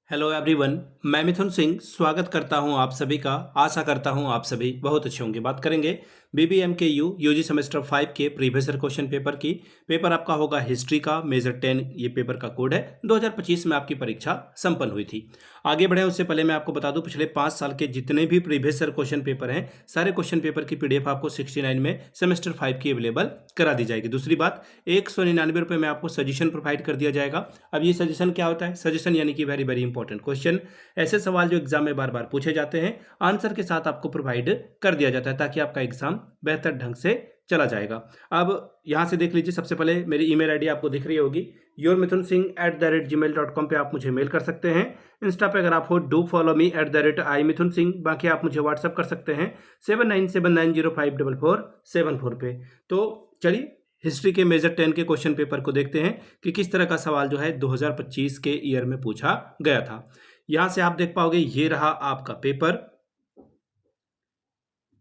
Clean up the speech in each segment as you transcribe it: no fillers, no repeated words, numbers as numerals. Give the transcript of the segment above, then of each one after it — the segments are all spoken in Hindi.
Hello everyone. मैं मिथुन सिंह स्वागत करता हूं आप सभी का। आशा करता हूं आप सभी बहुत अच्छे होंगे। बात करेंगे बीबीएमकेयू यूजी सेमेस्टर 5 के प्रीवियस ईयर क्वेश्चन पेपर की। पेपर आपका होगा हिस्ट्री का, मेजर 10 ये पेपर का कोड है। 2025 में आपकी परीक्षा संपन्न हुई थी। आगे बढ़े उससे पहले मैं आपको बता दूं, पिछले 5 साल के जितने भी प्रीवियस ईयर क्वेश्चन पेपर हैं, सारे क्वेश्चन पेपर की पीडीएफ आपको 69 में सेमेस्टर 5 की अवेलेबल करा दी जाएगी। दूसरी बात, 199 रुपये में आपको सजेशन प्रोवाइड कर दिया जाएगा। अब ये सजेशन क्या होता है? सजेशन यानी कि वेरी वेरी इंपॉर्टेंट क्वेश्चन, ऐसे सवाल जो एग्जाम में बार बार पूछे जाते हैं, आंसर के साथ आपको प्रोवाइड कर दिया जाता है ताकि आपका एग्जाम बेहतर ढंग से चला जाएगा। अब यहां से देख लीजिए, सबसे पहले मेरी ईमेल आईडी आपको दिख रही होगी, yourmithunsinh@gmail.com पे आप मुझे मेल कर सकते हैं। इंस्टा पे अगर आप हो, डू फॉलो मी @imithunsinh। बाकी आप मुझे व्हाट्सअप कर सकते हैं 7979054474 पे। तो चलिए हिस्ट्री के मेजर 10 के क्वेश्चन पेपर को देखते हैं कि किस तरह का सवाल जो है 2025 के ईयर में पूछा गया था। यहां से आप देख पाओगे, ये रहा आपका पेपर।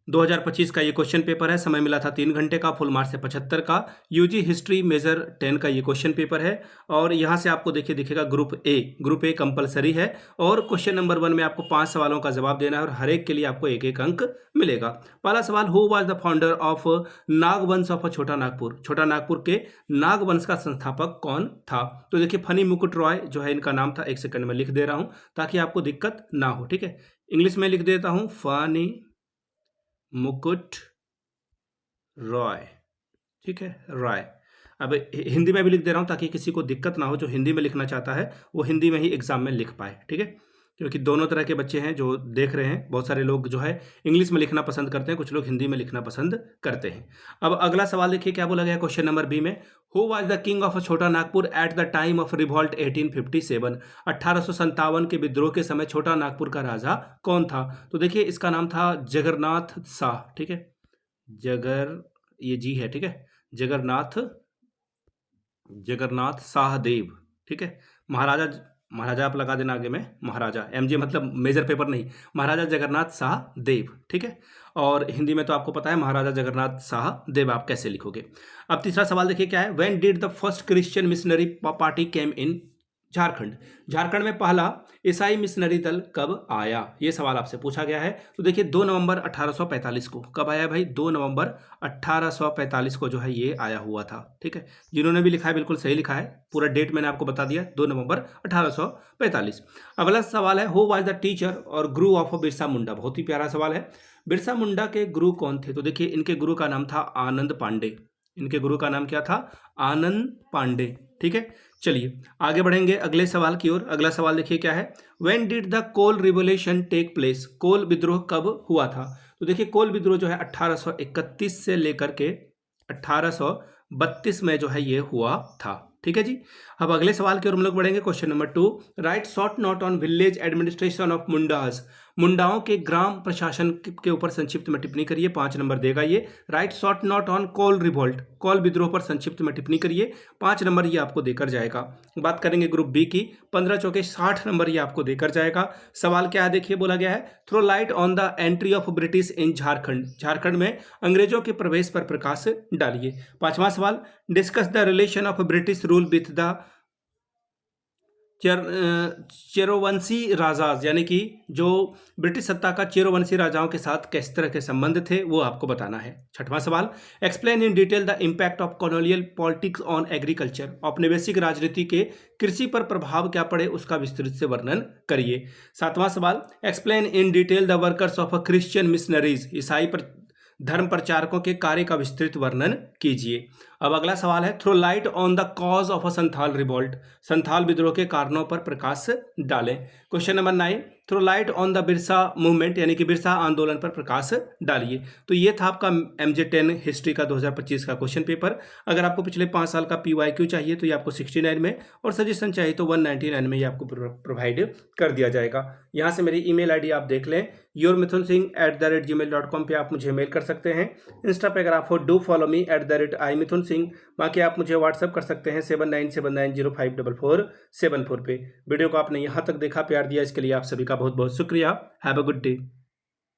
2025 का ये क्वेश्चन पेपर है। समय मिला था 3 घंटे का, फुल मार्क्स है 75 का। यूजी हिस्ट्री मेजर 10 का ये क्वेश्चन पेपर है। और यहाँ से आपको देखिए दिखेगा ग्रुप ए कंपलसरी है। और क्वेश्चन नंबर 1 में आपको 5 सवालों का जवाब देना है और हर एक के लिए आपको एक एक अंक मिलेगा। पहला सवाल, who was the founder of Nagvansh of Chota Nagpur? छोटा नागपुर के नागवंश का संस्थापक कौन था? तो देखिए, फनी मुकुट रॉय जो है इनका नाम था। एक सेकंड में लिख दे रहा हूं ताकि आपको दिक्कत ना हो, ठीक है। इंग्लिश में लिख देता हूं, फनी मुकुट रॉय, ठीक है, रॉय। अब हिंदी में भी लिख दे रहा हूं ताकि किसी को दिक्कत ना हो, जो हिंदी में लिखना चाहता है वो हिंदी में ही एग्जाम में लिख पाए, ठीक है। क्योंकि दोनों तरह के बच्चे हैं जो देख रहे हैं। बहुत सारे लोग जो है इंग्लिश में लिखना पसंद करते हैं, कुछ लोग हिंदी में लिखना पसंद करते हैं। अब अगला सवाल देखिए क्या बोला गया क्वेश्चन नंबर बी में। Who was the king of Chota Nagpur at the time of revolt 1857? 1857 के विद्रोह के समय छोटा नागपुर का राजा कौन था? तो देखिए, इसका नाम था जगन्नाथ शाह, ठीक है। ये जी है, ठीक है, जगन्नाथ शाहदेव, ठीक है। महाराजा महाराजा आप लगा देना आगे में, महाराजा एमजे मतलब मेजर पेपर नहीं, महाराजा जगन्नाथ शाहदेव, ठीक है। और हिंदी में तो आपको पता है महाराजा जगन्नाथ शाहदेव आप कैसे लिखोगे। अब तीसरा सवाल देखिए क्या है। When did the first Christian missionary party came in Jharkhand? Jharkhand में पहला ईसाई मिशनरी दल कब आया? ये सवाल आपसे पूछा गया है। तो देखिए 2 नवंबर 1845 को। कब आया भाई? 2 नवंबर 1845 को जो है ये आया हुआ था, ठीक है। जिन्होंने भी लिखा है बिल्कुल सही लिखा है, पूरा डेट मैंने आपको बता दिया, 2 नवंबर 1845। अगला सवाल है, हु वाज द टीचर और गुरु ऑफ बिरसा मुंडा? बहुत ही प्यारा सवाल है। बिरसा मुंडा के गुरु कौन थे? तो देखिए इनके गुरु का नाम था आनंद पांडे। इनके गुरु का नाम क्या था? आनंद पांडे, ठीक है। चलिए आगे बढ़ेंगे अगले सवाल की ओर। अगला सवाल देखिए क्या है। When did the Kol revolution take place? Kol विद्रोह कब हुआ था? तो देखिए कोल विद्रोह जो है 1831 से लेकर के 1832 में जो है ये हुआ था, ठीक है जी। अब अगले सवाल की ओर हम लोग बढ़ेंगे। Question number 2, write short note on village administration of Mundas? मुंडाओं के ग्राम प्रशासन के ऊपर संक्षिप्त में टिप्पणी करिए। 5 नंबर देगा ये। Write short note on Kol revolt? Kol विद्रोह पर संक्षिप्त में टिप्पणी करिए। 5 नंबर ये आपको देकर जाएगा। बात करेंगे ग्रुप बी की, 15 चौके 60 नंबर ये आपको देकर जाएगा। सवाल क्या है देखिए, बोला गया है, throw light on the entry of British in Jharkhand? Jharkhand में अंग्रेजों के प्रवेश पर प्रकाश डालिए। 5वां सवाल, discuss the relation of British rule with the Cherovanshi rajas, यानी कि जो ब्रिटिश सत्ता का चेरोवंशी राजाओं के साथ किस तरह के संबंध थे वो आपको बताना है। 6वां सवाल, explain in detail the impact of colonial politics on agriculture? औपनिवेशिक राजनीति के कृषि पर प्रभाव क्या पड़े उसका विस्तृत से वर्णन करिए। 7वां सवाल, explain in detail the workers of Christian missionaries? ईसाई धर्म प्रचारकों के कार्य का विस्तृत वर्णन कीजिए। अब अगला सवाल है, throw light on the cause of a Santhal revolt? Santhal विद्रोह के कारणों पर प्रकाश डालें। Question number 9, throw light on the Birsa movement, यानी कि बिरसा आंदोलन पर प्रकाश डालिए। तो ये था आपका MJ10 हिस्ट्री का 2025 का क्वेश्चन पेपर। अगर आपको पिछले 5 साल का PYQ चाहिए तो ये आपको 69 में, और सजेशन चाहिए तो 199 में ये आपको प्रोवाइड कर दिया जाएगा। यहाँ से मेरी ईमेल आईडी आप देख लें, yourmithunsinh@gmail.com पे आप मुझे मेल कर सकते हैं। इंस्टा पे अगर आप हो, डू फॉलो मी @imithunsinh। बाकी आप मुझे व्हाट्सअप कर सकते हैं 7979054474 पे। वीडियो को आपने यहाँ तक देखा, प्यार दिया, इसके लिए आप सभी का बहुत बहुत शुक्रिया। Have a good day.